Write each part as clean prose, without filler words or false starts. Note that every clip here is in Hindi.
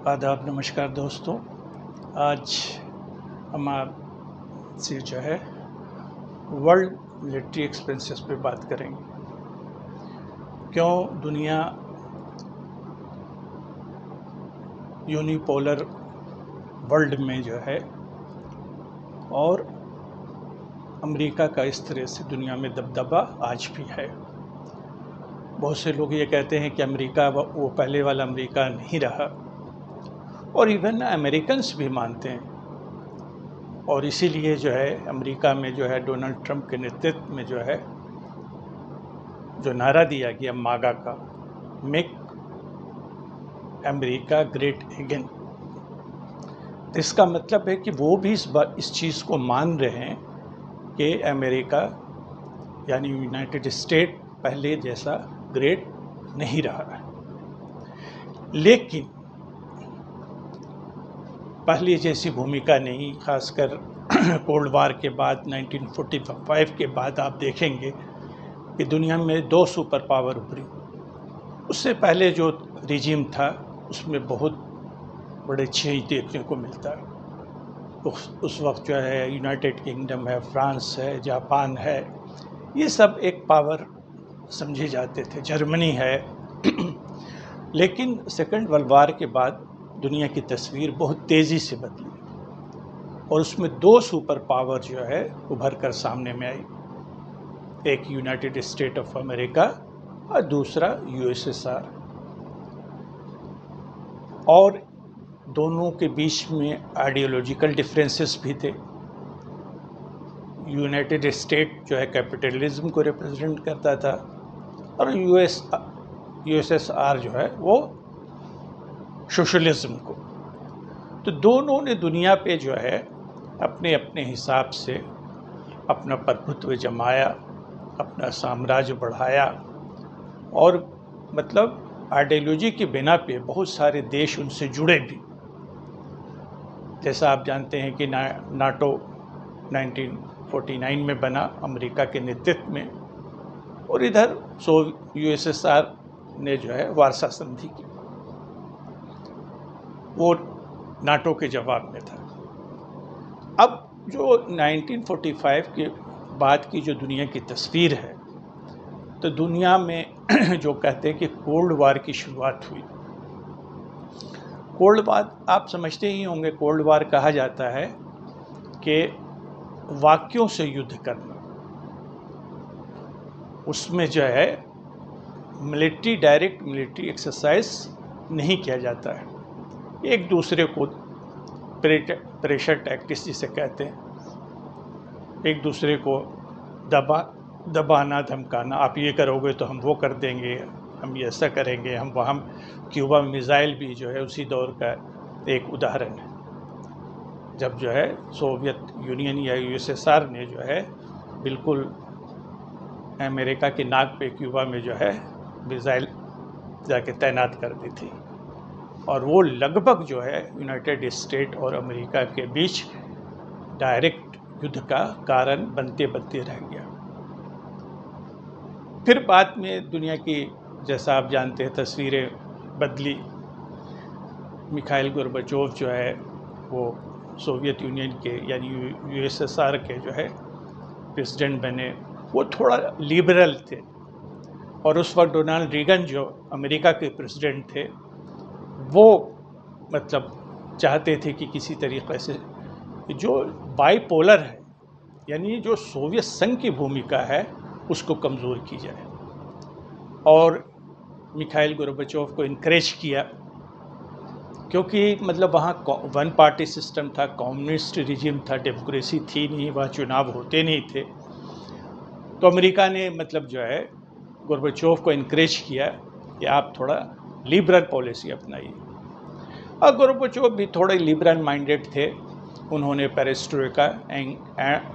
आदाब, नमस्कार दोस्तों। आज हम आपसे जो है वर्ल्ड मिलिट्री एक्सपेंसेस पे बात करेंगे। क्यों दुनिया यूनिपोलर वर्ल्ड में जो है और अमेरिका का इस तरह से दुनिया में दबदबा आज भी है। बहुत से लोग ये कहते हैं कि अमेरिका वो पहले वाला अमेरिका नहीं रहा, और इवन अमेरिकन्स भी मानते हैं। और इसीलिए जो है अमेरिका में जो है डोनाल्ड ट्रंप के नेतृत्व में जो है जो नारा दिया गया मागा का, मेक अमेरिका ग्रेट अगेन, इसका मतलब है कि वो भी इस चीज़ को मान रहे हैं कि अमेरिका यानी यूनाइटेड स्टेट पहले जैसा ग्रेट नहीं रहा है। लेकिन पहले जैसी भूमिका नहीं, खासकर कोल्ड वार के बाद 1945 के बाद आप देखेंगे कि दुनिया में दो सुपर पावर उभरी। उससे पहले जो रिजीम था उसमें बहुत बड़े चेंज देखने को मिलता है। उस वक्त जो है यूनाइटेड किंगडम है, फ्रांस है, जापान है, ये सब एक पावर समझे जाते थे, जर्मनी है। लेकिन सेकेंड वर्ल्ड वार के बाद दुनिया की तस्वीर बहुत तेज़ी से बदली और उसमें दो सुपर पावर जो है उभर कर सामने में आई। एक यूनाइटेड स्टेट ऑफ अमेरिका और दूसरा यूएसएसआर। और दोनों के बीच में आइडियोलॉजिकल डिफरेंसेस भी थे। यूनाइटेड स्टेट जो है कैपिटलिज्म को रिप्रेजेंट करता था और यूएसएसआर जो है वो सोशलिज्म को। तो दोनों ने दुनिया पे जो है अपने अपने हिसाब से अपना प्रभुत्व जमाया, अपना साम्राज्य बढ़ाया, और मतलब आइडियोलॉजी के बिना पे बहुत सारे देश उनसे जुड़े भी। जैसा आप जानते हैं कि नाटो 1949 में बना अमेरिका के नेतृत्व में, और इधर यूएसएसआर ने जो है वारसा संधि की, वो नाटो के जवाब में था। अब जो 1945 के बाद की जो दुनिया की तस्वीर है, तो दुनिया में जो कहते हैं कि कोल्ड वार की शुरुआत हुई। कोल्ड वार आप समझते ही होंगे, कोल्ड वार कहा जाता है कि वाक्यों से युद्ध करना। उसमें जो है डायरेक्ट मिलिट्री एक्सरसाइज नहीं किया जाता है, एक दूसरे को प्रेशर टैक्टिक्स जिसे कहते हैं, एक दूसरे को दबाना धमकाना, आप ये करोगे तो हम वो कर देंगे, हम ये ऐसा करेंगे, हम वहाँ। क्यूबा मिसाइल भी जो है उसी दौर का एक उदाहरण है, जब जो है सोवियत यूनियन या यूएसएसआर ने जो है बिल्कुल अमेरिका के नाक पे क्यूबा में जो है मिसाइल जाके तैनात कर दी थी, और वो लगभग जो है यूनाइटेड स्टेट और अमेरिका के बीच डायरेक्ट युद्ध का कारण बनते बनते रह गया। फिर बाद में दुनिया की, जैसा आप जानते हैं, तस्वीरें बदली। मिखाइल गोर्बाचोव जो है वो सोवियत यूनियन के यानी यूएसएसआर के जो है प्रेसिडेंट बने। वो थोड़ा लिबरल थे, और उस वक्त डोनाल्ड रीगन जो अमेरिका के प्रेसिडेंट थे, वो मतलब चाहते थे कि किसी तरीक़े से जो बाइपोलर है, यानी जो सोवियत संघ की भूमिका है, उसको कमज़ोर की जाए। और मिखाइल गोर्बाचोव को इनकरेज किया, क्योंकि मतलब वहाँ वन पार्टी सिस्टम था, कम्युनिस्ट रिजीम था, डेमोक्रेसी थी नहीं, वहाँ चुनाव होते नहीं थे। तो अमेरिका ने मतलब जो है गोर्बाचोव को इनकरेज किया कि आप थोड़ा लिबरल पॉलिसी अपनाइए। और गोर्बाचोव भी थोड़े लिबरल माइंडेड थे। उन्होंने पेरेस्ट्रोइका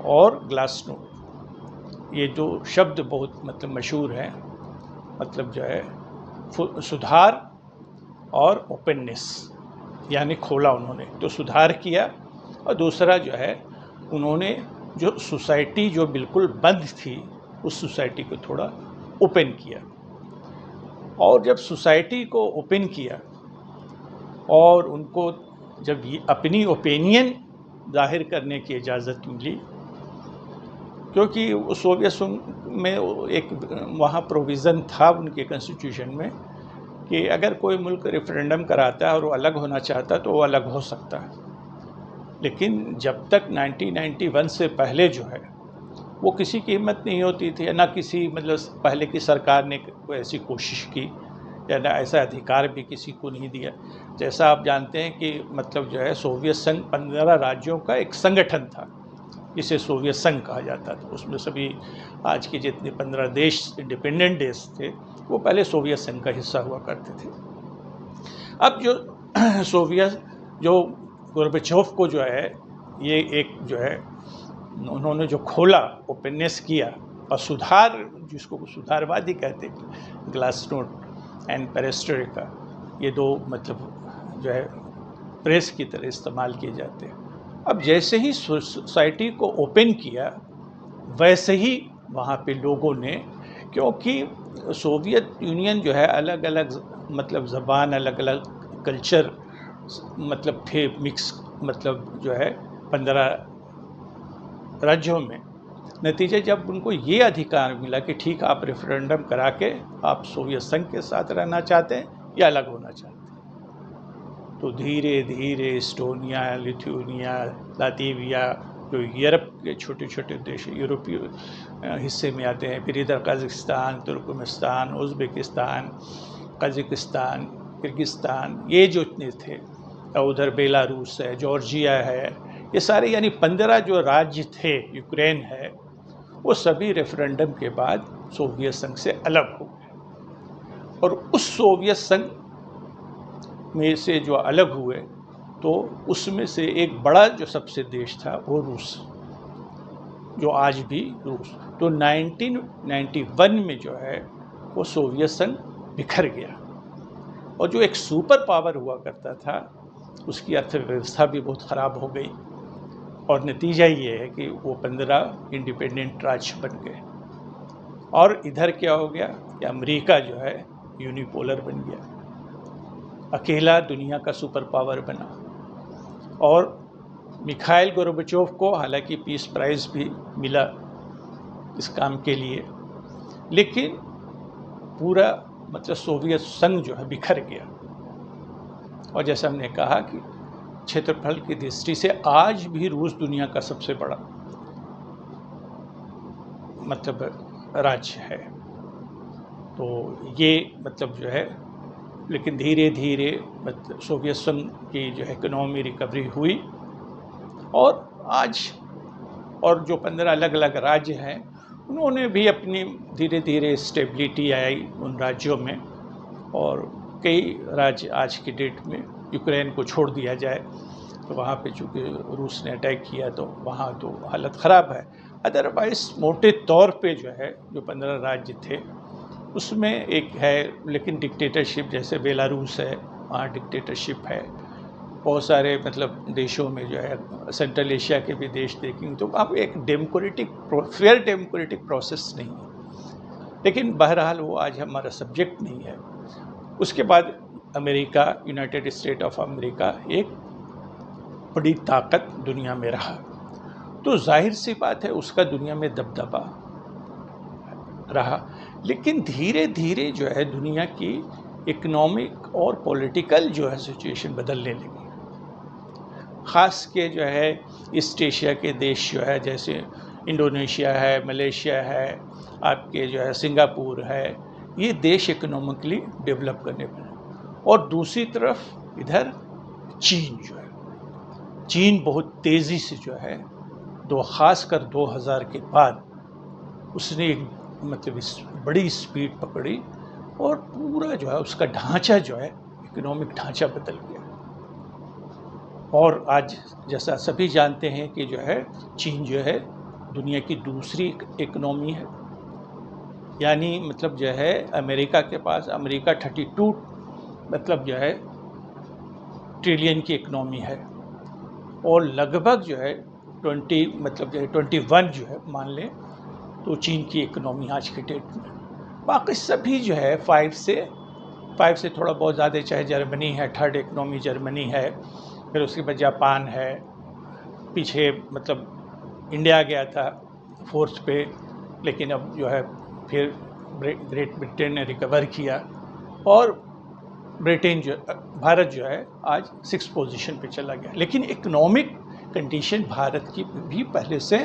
और ग्लासनोस्ट, ये दो शब्द बहुत मतलब मशहूर हैं, मतलब जो है सुधार और ओपननेस, यानी खोला उन्होंने, तो सुधार किया। और दूसरा जो है उन्होंने जो सोसाइटी जो बिल्कुल बंद थी, उस सोसाइटी को थोड़ा ओपन किया। और जब सोसाइटी को ओपन किया और उनको जब ये अपनी ओपिनियन जाहिर करने की इजाज़त मिली, क्योंकि सोवियत संघ में एक वहाँ प्रोविज़न था उनके कॉन्स्टिट्यूशन में कि अगर कोई मुल्क रेफरेंडम कराता है और वो अलग होना चाहता है तो वो अलग हो सकता है, लेकिन जब तक 1991 से पहले जो है वो किसी की हिम्मत नहीं होती थी, ना किसी मतलब पहले की सरकार ने कोई ऐसी कोशिश की या ना ऐसा अधिकार भी किसी को नहीं दिया। जैसा आप जानते हैं कि मतलब जो है सोवियत संघ 15 राज्यों का एक संगठन था जिसे सोवियत संघ कहा जाता था। उसमें सभी आज के जितने 15 देश इंडिपेंडेंट देश थे वो पहले सोवियत संघ का हिस्सा हुआ करते थे। अब जो सोवियत जो गोर्बाचोव को जो है ये एक जो है उन्होंने जो खोला, ओपननेस किया और सुधार, जिसको सुधारवादी कहते हैं, ग्लासनोस्ट एंड पेरेस्ट्रोइका, ये दो मतलब जो है प्रेस की तरह इस्तेमाल किए जाते हैं। अब जैसे ही सोसाइटी को ओपन किया वैसे ही वहाँ पे लोगों ने, क्योंकि सोवियत यूनियन जो है अलग अलग मतलब ज़बान, अलग अलग कल्चर मतलब थे मिक्स, मतलब जो है 15 राज्यों में। नतीजे जब उनको ये अधिकार मिला कि ठीक आप रेफरेंडम करा के आप सोवियत संघ के साथ रहना चाहते हैं या अलग होना चाहते हैं, तो धीरे धीरे एस्टोनिया, लिथुआनिया, लातविया, जो यूरोप के छोटे छोटे देश यूरोपीय हिस्से में आते हैं, फिर इधर Kazakhstan, Turkmenistan, Uzbekistan, Kazakhstan, Kyrgyzstan, ये जो इतने थे, उधर बेलारूस है, जॉर्जिया है, ये सारे यानी 15 जो राज्य थे, यूक्रेन है, वो सभी रेफरेंडम के बाद सोवियत संघ से अलग हो गए। और उस सोवियत संघ में से जो अलग हुए तो उसमें से एक बड़ा जो सबसे देश था वो रूस, जो आज भी रूस, तो 1991 में जो है वो सोवियत संघ बिखर गया और जो एक सुपर पावर हुआ करता था उसकी अर्थव्यवस्था भी बहुत ख़राब हो गई और नतीजा ये है कि वो 15 इंडिपेंडेंट राज्य बन गए। और इधर क्या हो गया कि अमेरिका जो है यूनिपोलर बन गया, अकेला दुनिया का सुपर पावर बना। और मिखाइल गोर्बाचोव को हालांकि पीस प्राइज़ भी मिला इस काम के लिए, लेकिन पूरा मतलब सोवियत संघ जो है बिखर गया। और जैसा हमने कहा कि क्षेत्रफल की दृष्टि से आज भी रूस दुनिया का सबसे बड़ा मतलब राज्य है। तो ये मतलब जो है, लेकिन धीरे धीरे मतलब सोवियत संघ की जो इकोनॉमी रिकवरी हुई और आज और जो 15 अलग अलग राज्य हैं उन्होंने भी अपनी धीरे धीरे स्टेबिलिटी आई उन राज्यों में। और कई राज्य आज की डेट में, यूक्रेन को छोड़ दिया जाए तो वहाँ पे चूँकि रूस ने अटैक किया तो वहाँ तो हालत ख़राब है, अदरवाइज़ मोटे तौर पे जो है जो 15 राज्य थे उसमें एक है, लेकिन डिक्टेटरशिप, जैसे बेलारूस है वहाँ डिक्टेटरशिप है। बहुत सारे मतलब देशों में जो है, सेंट्रल एशिया के भी देश देखेंगे तो अब एक फेयर डेमोक्रेटिक प्रोसेस नहीं है, लेकिन बहरहाल वो आज हमारा सब्जेक्ट नहीं है। उसके बाद America, United state of America एक बड़ी ताकत दुनिया में रहा, तो जाहिर सी बात है उसका दुनिया में दबदबा रहा। लेकिन धीरे धीरे जो है दुनिया की इकोनॉमिक और पॉलिटिकल जो है सिचुएशन बदलने लगी। ख़ास के जो है ईस्ट एशिया के देश जो है, जैसे इंडोनेशिया है, मलेशिया है, आपके जो है सिंगापुर है, ये देश इकोनॉमिकली डेवलप करने पर। और दूसरी तरफ इधर चीन जो है, चीन बहुत तेज़ी से जो है ख़ासकर 2000 के बाद उसने एक मतलब इस बड़ी स्पीड पकड़ी और पूरा जो है उसका ढांचा जो है इकोनॉमिक ढांचा बदल गया। और आज जैसा सभी जानते हैं कि जो है चीन जो है दुनिया की दूसरी इकोनॉमी है, यानी मतलब जो है अमेरिका के पास, अमेरिका 32 मतलब जो है ट्रिलियन की इकोनॉमी है और लगभग जो है 20 मतलब जो है 21 जो है मान लें तो चीन की इकोनॉमी आज के डेट में। बाकी सभी जो है 5 से 5 से थोड़ा बहुत ज़्यादा, चाहे जर्मनी है, थर्ड इकनॉमी जर्मनी है, फिर उसके बाद जापान है, पीछे मतलब इंडिया गया था 4th पे, लेकिन अब जो है फिर ग्रेट ब्रिटेन ने रिकवर किया, और भारत जो है आज 6th पोजीशन पे चला गया। लेकिन इकोनॉमिक कंडीशन भारत की भी पहले से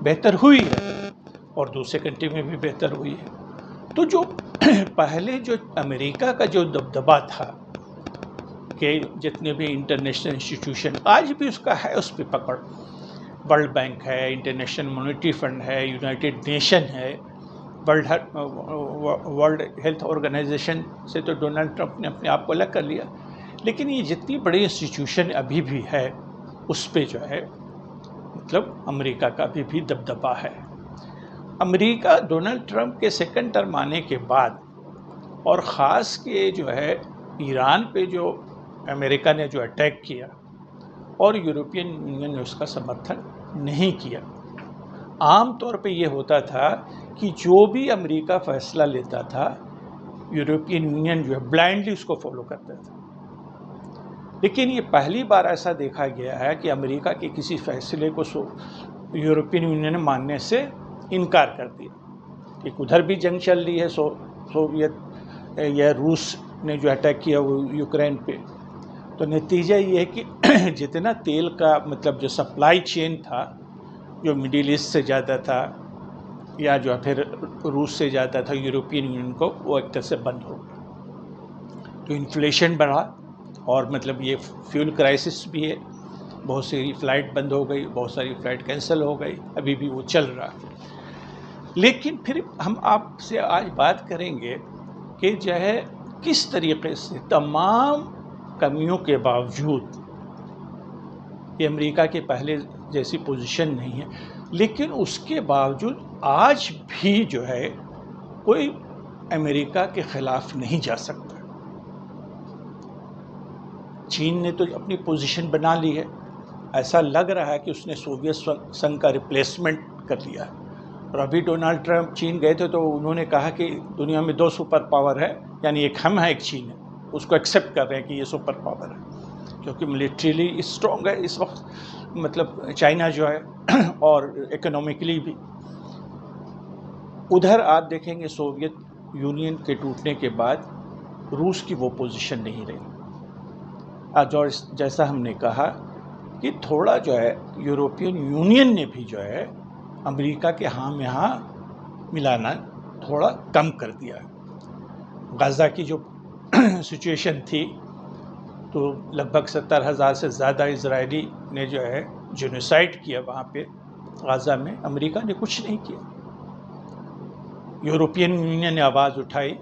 बेहतर हुई है और दूसरे कंट्री में भी बेहतर हुई है। तो जो पहले जो अमेरिका का जो दबदबा था कि जितने भी इंटरनेशनल इंस्टीट्यूशन, आज भी उसका है उस पर पकड़, वर्ल्ड बैंक है, इंटरनेशनल मॉनेटरी फंड है, यूनाइटेड नेशन है, वर्ल्ड हेल्थ ऑर्गेनाइजेशन से तो डोनाल्ड ट्रंप ने अपने आप को अलग कर लिया, लेकिन ये जितनी बड़ी इंस्टीट्यूशन अभी भी है उस पे जो है मतलब अमेरिका का अभी भी दबदबा है। अमेरिका डोनाल्ड ट्रंप के सेकंड टर्म आने के बाद, और ख़ास के जो है ईरान पे जो अमेरिका ने जो अटैक किया और यूरोपियन यूनियन ने उसका समर्थन नहीं किया। आम तौर पे ये होता था कि जो भी अमेरिका फैसला लेता था यूरोपियन यूनियन जो है ब्लाइंडली उसको फॉलो करता था। लेकिन ये पहली बार ऐसा देखा गया है कि अमेरिका के किसी फैसले को यूरोपियन यूनियन ने मानने से इनकार कर दिया। एक उधर भी जंग चल रही है, सोवियत या रूस ने जो अटैक किया वो यूक्रेन पे, तो नतीजा ये है कि जितना तेल का मतलब जो सप्लाई चेन था जो मिडिल ईस्ट से ज़्यादा था या जो फिर रूस से ज़्यादा था यूरोपियन यूनियन को, वो एक तरह से बंद हो गया। तो इन्फ्लेशन बढ़ा और मतलब ये फ्यूल क्राइसिस भी है, बहुत सारी फ़्लाइट बंद हो गई, बहुत सारी फ़्लाइट कैंसिल हो गई, अभी भी वो चल रहा है। लेकिन फिर हम आपसे आज बात करेंगे कि जो है किस तरीके से तमाम कमियों के बावजूद ये अमेरिका के पहले जैसी पोजीशन नहीं है, लेकिन उसके बावजूद आज भी जो है कोई अमेरिका के ख़िलाफ़ नहीं जा सकता। चीन ने तो अपनी पोजीशन बना ली है, ऐसा लग रहा है कि उसने सोवियत संघ का रिप्लेसमेंट कर लिया है। और अभी डोनाल्ड ट्रंप चीन गए थे तो उन्होंने कहा कि दुनिया में 2 सुपर पावर है, यानी एक हम है एक चीन है, उसको एक्सेप्ट कर रहे हैं कि ये सुपर पावर है, क्योंकि मिलिट्रीली स्ट्रॉन्ग है इस वक्त, मतलब चाइना जो है और इकोनॉमिकली भी। उधर आप देखेंगे सोवियत यूनियन के टूटने के बाद रूस की वो पोजीशन नहीं रही। आज और जैसा हमने कहा कि थोड़ा जो है यूरोपियन यूनियन ने भी जो है अमेरिका के हाँ में हाँ मिलाना थोड़ा कम कर दिया है। गाज़ा की जो सिचुएशन थी तो लगभग 70,000 से ज़्यादा इजरायली ने जो है जेनोसाइड किया वहाँ पे गाज़ा में, अमेरिका ने कुछ नहीं किया। यूरोपियन यूनियन ने आवाज़ उठाई,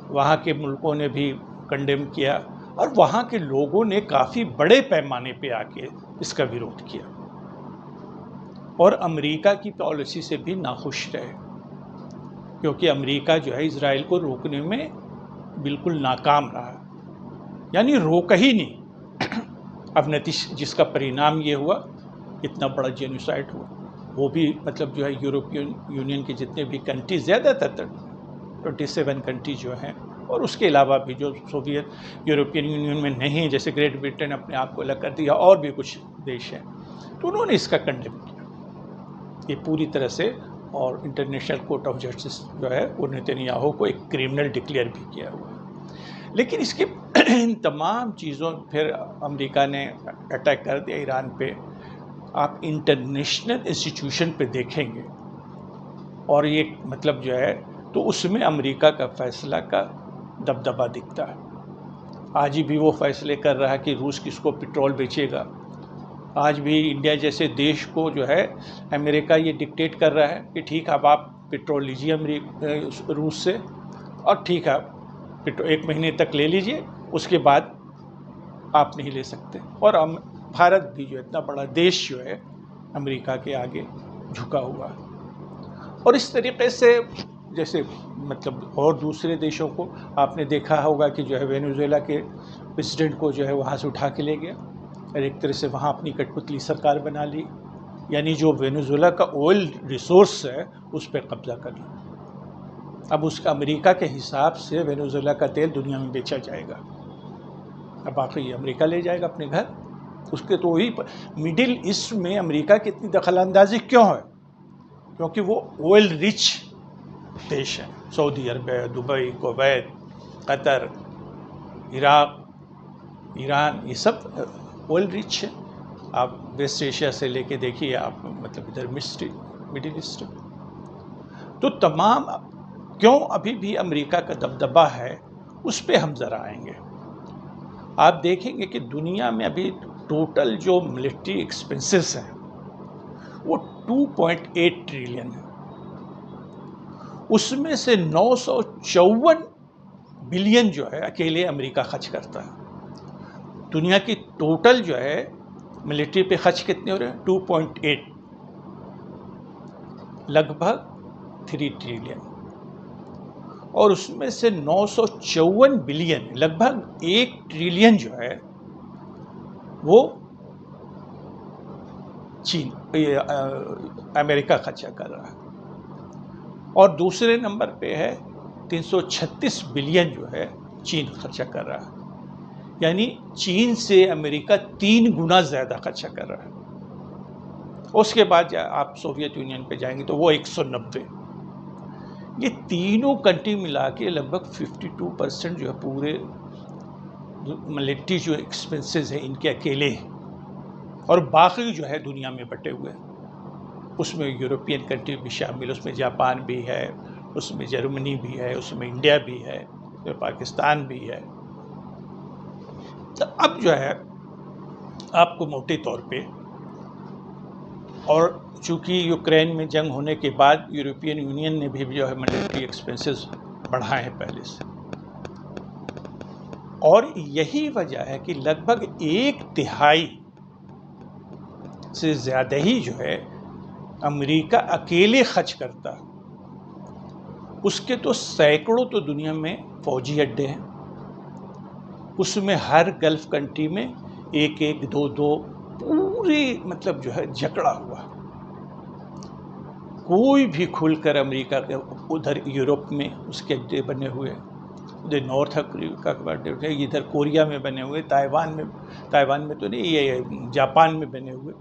वहाँ के मुल्कों ने भी कंडेम किया और वहाँ के लोगों ने काफ़ी बड़े पैमाने पे आके इसका विरोध किया और अमेरिका की पॉलिसी से भी नाखुश रहे, क्योंकि अमेरिका जो है इजराइल को रोकने में बिल्कुल नाकाम रहा, यानी रोका ही नहीं। अब जिसका परिणाम ये हुआ, इतना बड़ा जेनोसाइड हुआ, वो भी मतलब जो है यूरोपियन यूनियन के जितने भी कंट्री, ज़्यादातर 27 कंट्री जो हैं, और उसके अलावा भी जो सोवियत यूरोपियन यूनियन में नहीं है, जैसे ग्रेट ब्रिटेन अपने आप को अलग कर दिया, और भी कुछ देश हैं, तो उन्होंने इसका कंडेम किया ये पूरी तरह से। और इंटरनेशनल कोर्ट ऑफ जस्टिस जो है वो नेतन्याहू को एक क्रिमिनल डिक्लेयर भी किया हुआ है। लेकिन इसके इन तमाम चीज़ों फिर अमेरिका ने अटैक कर दिया ईरान पे। आप इंटरनेशनल इंस्टीट्यूशन पे देखेंगे और ये मतलब जो है तो उसमें अमेरिका का फैसला का दबदबा दिखता है। आज भी वो फैसले कर रहा है कि रूस किसको पेट्रोल बेचेगा। आज भी इंडिया जैसे देश को जो है अमेरिका ये डिक्टेट कर रहा है कि ठीक है अब आप पेट्रोल लीजिए रूस से, और ठीक है पेट्रोल 1 महीने तक ले लीजिए, उसके बाद आप नहीं ले सकते। और भारत भी जो इतना बड़ा देश जो है अमेरिका के आगे झुका हुआ है। और इस तरीके से जैसे मतलब और दूसरे देशों को आपने देखा होगा कि जो है वेनेजुएला के प्रेसिडेंट को जो है वहाँ से उठा के ले गया और एक तरह से वहाँ अपनी कठपुतली सरकार बना ली, यानी जो वेनेजुएला का ऑयल रिसोर्स है उस पर कब्जा कर लिया। अब उसका अमेरिका के हिसाब से वेनेजुएला का तेल दुनिया में बेचा जाएगा, अब बाकी अमेरिका ले जाएगा अपने घर। उसके तो वही मिडिल ईस्ट में अमेरिका की इतनी दखलंदाजी क्यों है? क्योंकि वो ऑयल रिच देश है। Saudi Arab, Dubai, Kuwait, Qatar, Iraq, Iran, ये सब ऑयल रिच है। आप वेस्ट एशिया से लेके देखिए आप, मतलब इधर मिडिल ईस्ट, तो तमाम क्यों अभी भी अमेरिका का दबदबा है, उस पे हम ज़रा आएंगे। आप देखेंगे कि दुनिया में अभी टोटल जो मिलिट्री एक्सपेंसेस हैं वो 2.8 ट्रिलियन है। उसमें से 954 बिलियन जो है अकेले अमेरिका खर्च करता है। दुनिया की टोटल जो है मिलिट्री पे खर्च कितने हो रहे हैं? 2.8, लगभग 3 ट्रिलियन। और उसमें से 954 बिलियन, लगभग 1 ट्रिलियन जो है वो चीन, अमेरिका खर्चा कर रहा है। और दूसरे नंबर पे है 336 बिलियन जो है चीन खर्चा कर रहा है। यानी चीन से अमेरिका 3 गुना ज़्यादा खर्चा कर रहा है। उसके बाद आप सोवियत यूनियन पे जाएंगे तो वो 190। ये तीनों कंट्री मिला के लगभग 52% जो है पूरे मिलिट्री जो एक्सपेंसेस है इनके अकेले हैं। और बाकी जो है दुनिया में बटे हुए हैं, उसमें यूरोपियन कंट्री भी शामिल, उसमें जापान भी है, उसमें जर्मनी भी है, उसमें इंडिया भी है, उसमें पाकिस्तान भी है। तो अब जो है आपको मोटे तौर पे, और चूँकि यूक्रेन में जंग होने के बाद यूरोपियन यूनियन ने भी जो है मिलिट्री एक्सपेंसेस बढ़ाए हैं पहले से, और यही वजह है कि लगभग 1/3 से ज़्यादा ही जो है अमेरिका अकेले खर्च करता है। उसके तो सैकड़ों तो दुनिया में फौजी अड्डे हैं, उसमें हर गल्फ कंट्री में 1-1, 2-2 पूरे मतलब जो है जकड़ा हुआ। कोई भी खुलकर अमेरिका के, उधर यूरोप में उसके अड्डे बने हुए, उधर नॉर्थ अफ्रीका के अड्डे, इधर कोरिया में बने हुए, ताइवान में तो नहीं, ये जापान में बने हुए।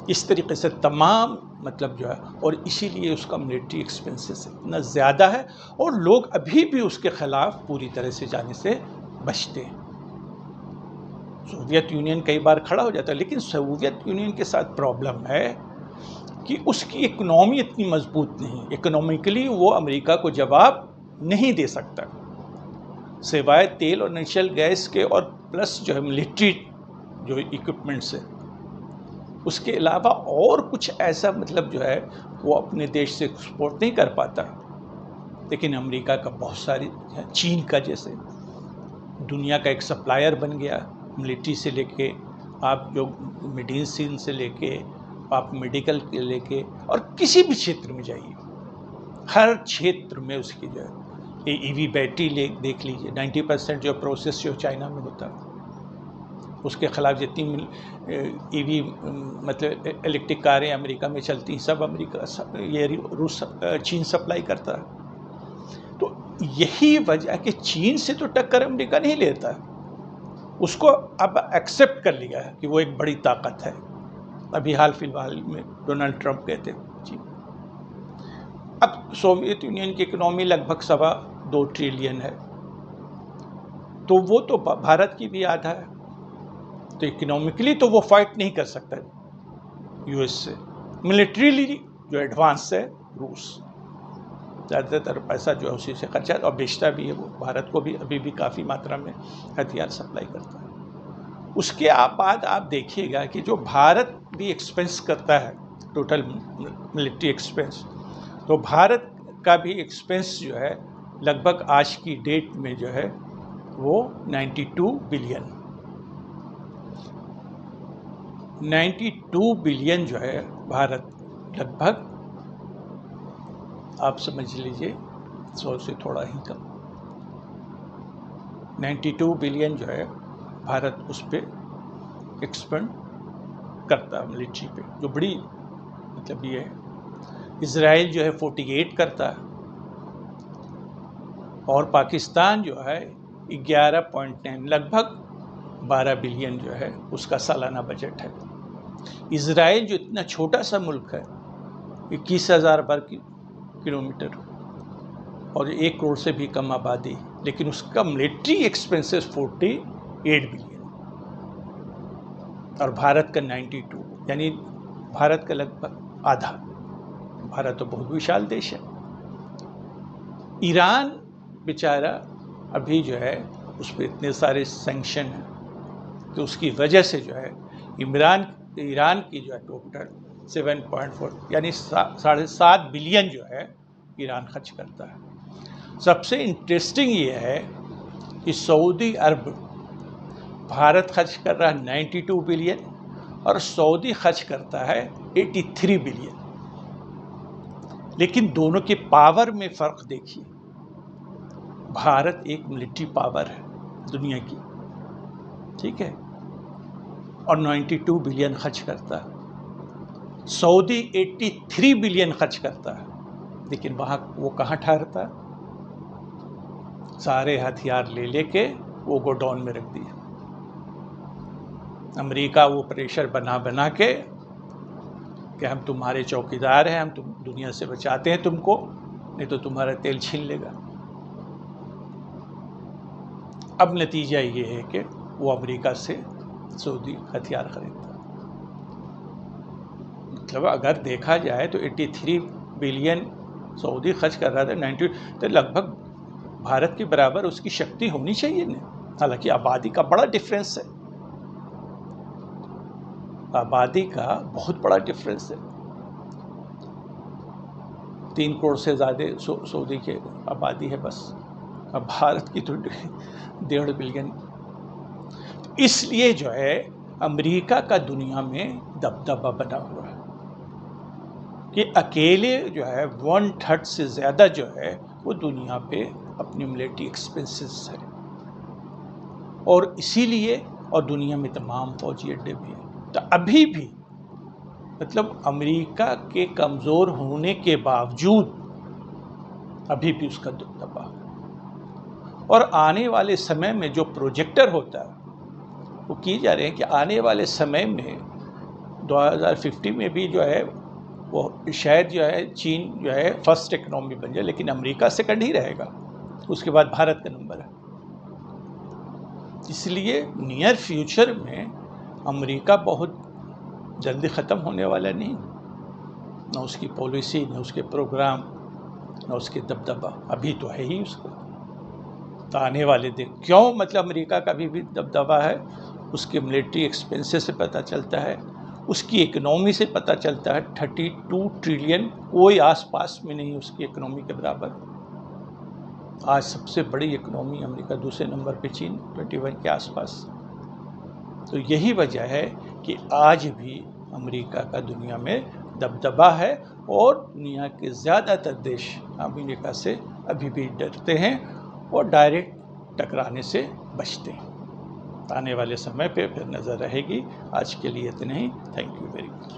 इस तरीके से तमाम मतलब जो है, और इसीलिए उसका मिलिट्री एक्सपेंसेस इतना ज़्यादा है और लोग अभी भी उसके ख़िलाफ़ पूरी तरह से जाने से बचते हैं। सोवियत यूनियन कई बार खड़ा हो जाता है, लेकिन सोवियत यूनियन के साथ प्रॉब्लम है कि उसकी इकोनॉमी इतनी मजबूत नहीं, इकोनॉमिकली वो अमेरिका को जवाब नहीं दे सकता, सिवाय तेल और नेचुरल गैस के, और प्लस जो है मिलिट्री जो इक्विपमेंट्स है, उसके अलावा और कुछ ऐसा मतलब जो है वो अपने देश से एक्सपोर्ट नहीं कर पाता। लेकिन अमेरिका का बहुत सारी, चीन का जैसे दुनिया का एक सप्लायर बन गया, मिलिट्री से लेके आप जो मेडिसिन से लेके आप मेडिकल के लेके, और किसी भी क्षेत्र में जाइए, हर क्षेत्र में उसकी जो है ईवी बैटरी देख लीजिए, 90% जो प्रोसेस जो चाइना में होता है, उसके ख़िलाफ़ जितनी ईवी मतलब इलेक्ट्रिक कारें अमेरिका में चलती हैं, सब अमेरिका, ये चीन सप्लाई करता है। तो यही वजह है कि चीन से तो टक्कर अमेरिका नहीं लेता, उसको अब एक्सेप्ट कर लिया है कि वो एक बड़ी ताकत है। अभी हाल फिलहाल में डोनाल्ड ट्रंप कहते जी। अब सोवियत यूनियन की इकोनॉमी लगभग 2.25 ट्रिलियन है, तो वो तो भारत की भी आधा है, तो इकोनॉमिकली तो वो फाइट नहीं कर सकता यूएस से। मिलिट्रीली जो एडवांस है रूस, ज़्यादातर पैसा जो है उसी से खर्चा, और बेचता भी है वो, भारत को भी अभी भी काफ़ी मात्रा में हथियार सप्लाई करता है। उसके बाद आप देखिएगा कि जो भारत भी एक्सपेंस करता है टोटल मिलिट्री एक्सपेंस, तो भारत का भी एक्सपेंस जो है लगभग आज की डेट में जो है वो 92 बिलियन जो है भारत लगभग, आप समझ लीजिए 100 से थोड़ा ही कम, 92 बिलियन जो है भारत उस पर एक्सपेंड करता है मिलिट्री पे, जो बड़ी मतलब ये है। इजराइल जो है 48 करता है, और पाकिस्तान जो है 11.9 लगभग 12 बिलियन जो है उसका सालाना बजट है। इजराइल जो इतना छोटा सा मुल्क है 21,000 वर्ग किलोमीटर और 1 करोड़ से भी कम आबादी, लेकिन उसका मिलिट्री एक्सपेंसेस 48 बिलियन और भारत का 92, यानी भारत का लगभग आधा। भारत तो बहुत विशाल देश है। ईरान बेचारा अभी जो है उस पर इतने सारे सैंक्शन हैं कि उसकी वजह से जो है ईरान की जो है टोटल 7.4 यानी 7.5 बिलियन जो है ईरान खर्च करता है। सबसे इंटरेस्टिंग ये है कि सऊदी अरब भारत खर्च कर रहा है 92 बिलियन और सऊदी खर्च करता है 83 बिलियन। लेकिन दोनों के पावर में फ़र्क देखिए। भारत एक मिलिट्री पावर है दुनिया की, ठीक है, और 92 बिलियन खर्च करता है। सऊदी 83 बिलियन खर्च करता है, लेकिन वहाँ वो कहाँ ठहरता है? सारे हथियार ले लेके वो गोडाउन में रख दिए। अमेरिका वो प्रेशर बना बना के कि हम तुम्हारे चौकीदार हैं, हम तुम दुनिया से बचाते हैं तुमको, नहीं तो तुम्हारा तेल छीन लेगा। अब नतीजा ये है कि वो अमेरिका से सऊदी हथियार खरीदता है। मतलब अगर देखा जाए तो 83 बिलियन सऊदी खर्च कर रहा था, 90 तो लगभग भारत के बराबर उसकी शक्ति होनी चाहिए ना। हालांकि आबादी का बड़ा डिफरेंस है, आबादी का बहुत बड़ा डिफरेंस है। 3 करोड़ से ज़्यादा सऊदी की आबादी है बस, अब भारत की तो 1.5 बिलियन। इसलिए जो है अमेरिका का दुनिया में दबदबा बना हुआ है कि अकेले जो है 1/3 से ज़्यादा जो है वो दुनिया पे अपनी मिलिट्री एक्सपेंसेस है, और इसीलिए और दुनिया में तमाम फौजी अड्डे भी हैं। तो अभी भी मतलब अमेरिका के कमज़ोर होने के बावजूद अभी भी उसका दबदबा है। और आने वाले समय में जो प्रोजेक्टर होता है वो की जा रहे हैं कि आने वाले समय में 2050 में भी जो है वो शायद जो है चीन जो है फर्स्ट इकोनॉमी बन जाए, लेकिन अमेरिका सेकंड ही रहेगा, उसके बाद भारत का नंबर है। इसलिए नियर फ्यूचर में अमेरिका बहुत जल्दी ख़त्म होने वाला नहीं, ना उसकी पॉलिसी, ना उसके प्रोग्राम, ना उसके दबदबा, अभी तो है ही उसका। तो आने वाले दिन क्यों मतलब अमेरिका का भी दबदबा है, उसके मिलिट्री एक्सपेंसेस से पता चलता है, उसकी इकोनॉमी से पता चलता है। 32 ट्रिलियन, कोई आसपास में नहीं उसकी इकोनॉमी के बराबर। आज सबसे बड़ी इकोनॉमी अमेरिका, दूसरे नंबर पे चीन 21 के आसपास। तो यही वजह है कि आज भी अमेरिका का दुनिया में दबदबा है और दुनिया के ज़्यादातर देश अमेरिका से अभी भी डरते हैं और डायरेक्ट टकराने से बचते हैं। आने वाले समय पे फिर नज़र रहेगी। आज के लिए इतना ही। Thank you very much.